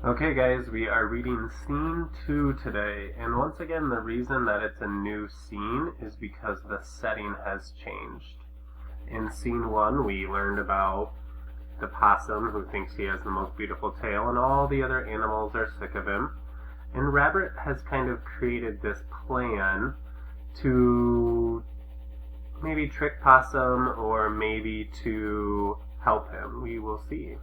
Okay guys, we are reading scene 2 today, and once again the reason that it's a new scene is because the setting has changed. In scene 1 we learned about the possum who thinks he has the most beautiful tail and all the other animals are sick of him, and Rabbit has kind of created this plan to maybe trick Possum or maybe to help him. We will see.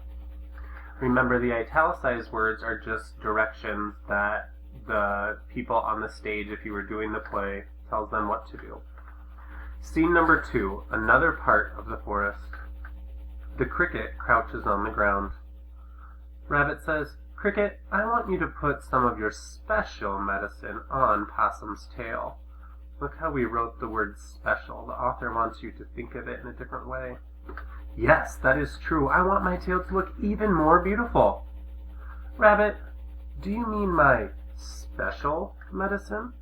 Remember, the italicized words are just directions that the people on the stage, if you were doing the play, tells them what to do. Scene number 2, another part of the forest. The cricket crouches on the ground. Rabbit says, "Cricket, I want you to put some of your special medicine on Possum's tail." Look how we wrote the word special. The author wants you to think of it in a different way. "Yes, that is true. I want my tail to look even more beautiful." "Rabbit, do you mean my special medicine?"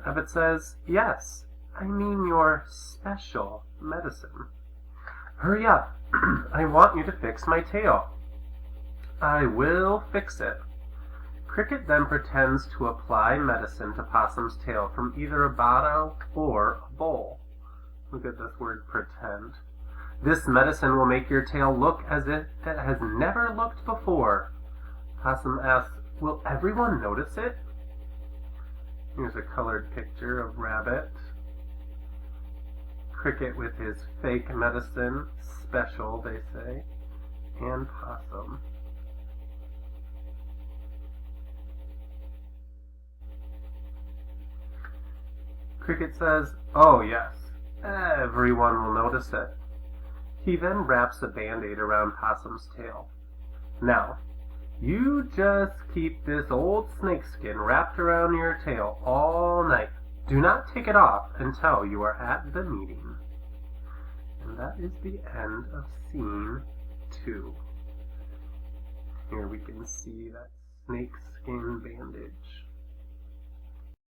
Rabbit says, "Yes, I mean your special medicine." "Hurry up. I want you to fix my tail." "I will fix it." Cricket then pretends to apply medicine to Possum's tail from either a bottle or a bowl. Look at this word, pretend. "This medicine will make your tail look as if it has never looked before." Possum asks, "Will everyone notice it?" Here's a colored picture of Rabbit. Cricket with his fake medicine, special they say, and Possum. Cricket says, "Oh yes, everyone will notice it." He then wraps a band-aid around Possum's tail. "Now, you just keep this old snakeskin wrapped around your tail all night. Do not take it off until you are at the meeting." And that is the end of scene 2. Here we can see that snakeskin bandage.